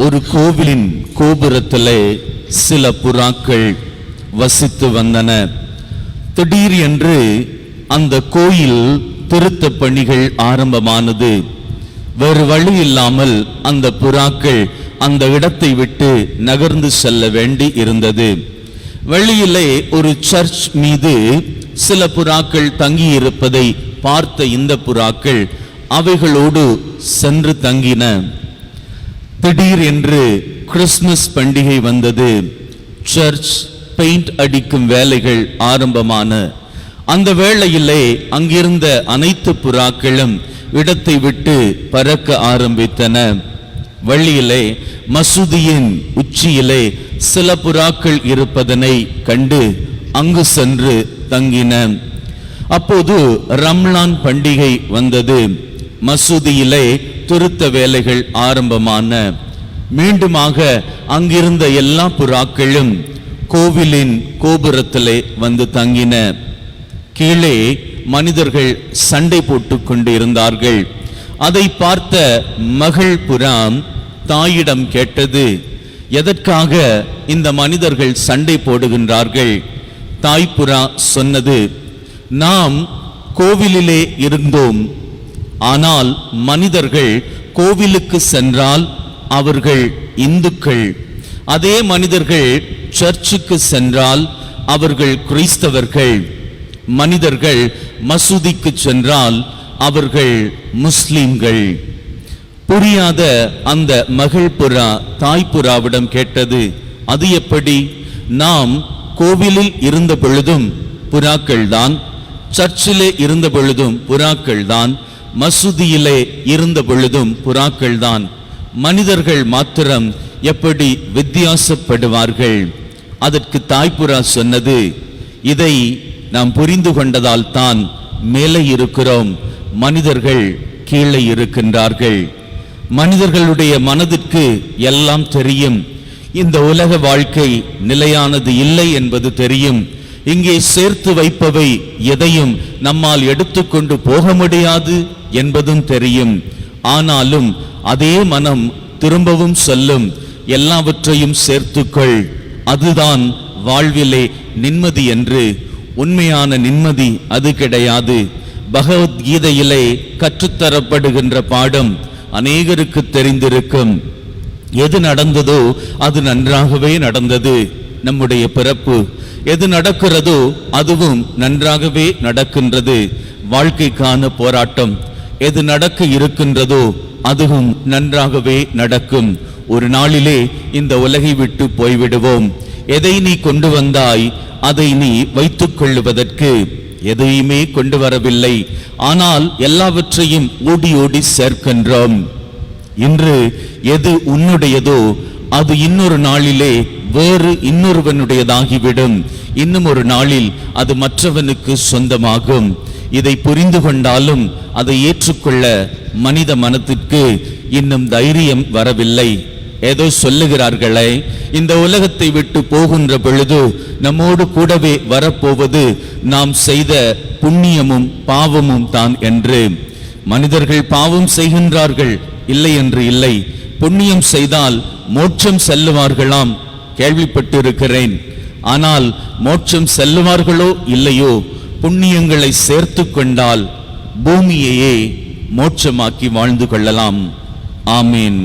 ஒரு கோவிலின் கோபுரத்திலே சில புறாக்கள் வசித்து வந்தன. திடீர் என்று அந்த கோயில் திருத்த பணிகள் ஆரம்பமானது. வேறு வழி இல்லாமல் அந்த புறாக்கள் அந்த இடத்தை விட்டு நகர்ந்து செல்ல வேண்டி இருந்தது. வெளியிலே ஒரு சர்ச் மீது சில புறாக்கள் தங்கியிருப்பதை பார்த்த இந்த புறாக்கள் அவைகளோடு சென்று தங்கின. திடீர் என்று கிறிஸ்துமஸ் பண்டிகை வந்தது. சர்ச் பெயிண்ட் அடிக்கும் வேலைகள் ஆரம்பமான அந்த வேளையிலே அங்கிருந்த அனைத்து புறாக்களும் இடத்தை விட்டு பறக்க ஆரம்பித்தன. வழியிலே மசூதியின் உச்சியிலே சில புறாக்கள் இருப்பதனை கண்டு அங்கு சென்று தங்கின. அப்போது ரம்லான் பண்டிகை வந்தது. மசூதியிலே திருத்த வேலைகள் ஆரம்பமான மீண்டுமாக அங்கிருந்த எல்லா புறாக்களும் கோவிலின் கோபுரத்திலே வந்து தங்கின. கீழே மனிதர்கள் சண்டை போட்டுக் கொண்டு இருந்தார்கள். அதை பார்த்த மகள் புறா தாயிடம் கேட்டது, எதற்காக இந்த மனிதர்கள் சண்டை போடுகின்றார்கள்? தாய்ப்புறா சொன்னது, நாம் கோவிலிலே இருந்தோம், ஆனால் மனிதர்கள் கோவிலுக்கு சென்றால் அவர்கள் இந்துக்கள், அதே மனிதர்கள் சர்ச்சுக்கு சென்றால் அவர்கள் கிறிஸ்தவர்கள், மனிதர்கள் மசூதிக்கு சென்றால் அவர்கள் முஸ்லிம்கள். புரியாத அந்த மகள் புறா தாய்ப்புறாவிடம் கேட்டது, அது எப்படி? நாம் கோவிலில் இருந்த பொழுதும் புறாக்கள் தான், சர்ச்சிலே இருந்த பொழுதும் புறாக்கள் தான், மசூதியிலே இருந்த பொழுதும் புறாக்கள் தான். மனிதர்கள் மாத்திரம் எப்படி வித்தியாசப்படுவார்கள்? அதற்கு தாய்ப்புறா சொன்னது, இதை நாம் புரிந்து கொண்டதால் தான் மேலே இருக்கிறோம், மனிதர்கள் கீழே இருக்கின்றார்கள். மனிதர்களுடைய மனதிற்கு எல்லாம் தெரியும். இந்த உலக வாழ்க்கை நிலையானது இல்லை என்பது தெரியும். இங்கே சேர்த்து வைப்பவை எதையும் நம்மால் எடுத்துக்கொண்டு போக முடியாது என்பதும் தெரியும். ஆனாலும் அதே மனம் திரும்பவும் சொல்லும், எல்லாவற்றையும் சேர்த்துக்கொள், அதுதான் வாழ்விலே நிம்மதி என்று. உண்மையான நிம்மதி அது கிடையாது. பகவத்கீதையிலே கற்றுத்தரப்படுகின்ற பாடம் அநேகருக்கு தெரிந்திருக்கும். எது நடந்ததோ அது நன்றாகவே நடந்தது. நம்முடைய பிறப்பு எது நடக்கிறதோ அதுவும் நன்றாகவே நடக்கின்றது. வாழ்க்கைக்கான போராட்டம் எது நடக்க இருக்கின்றதோ அதுவும் நன்றாகவே நடக்கும். ஒரு நாளிலே இந்த உலகை விட்டு போய்விடுவோம். எதை நீ கொண்டு வந்தாய் அதை நீ வைத்துக் கொள்ளுவதற்கு எதையுமே கொண்டு வரவில்லை. ஆனால் எல்லாவற்றையும் ஓடி ஓடி சேர்க்கின்றோம். இன்று எது உன்னுடையதோ அது இன்னொரு நாளிலே வேறு இன்னொருவனுடையதாகிவிடும். இன்னும் ஒரு நாளில் அது மற்றவனுக்கு சொந்தமாகும். இதை புரிந்து கொண்டாலும் அதை ஏற்றுக்கொள்ள மனித மனத்திற்கு இன்னும் தைரியம் வரவில்லை. ஏதோ சொல்லுகிறார்களே, இந்த உலகத்தை விட்டு போகின்ற பொழுது நம்மோடு கூடவே வரப்போவது நாம் செய்த புண்ணியமும் பாவமும் தான் என்று. மனிதர்கள் பாவம் செய்கின்றார்கள், இல்லை என்று இல்லை. புண்ணியம் செய்தால் மோட்சம் செல்லுவார்களாம், கேள்விப்பட்டிருக்கிறேன். ஆனால் மோட்சம் செல்லுவார்களோ இல்லையோ, புண்ணியங்களை சேர்த்து கொண்டால் பூமியையே மோட்சமாக்கி வாழ்ந்து கொள்ளலாம். ஆமீன்.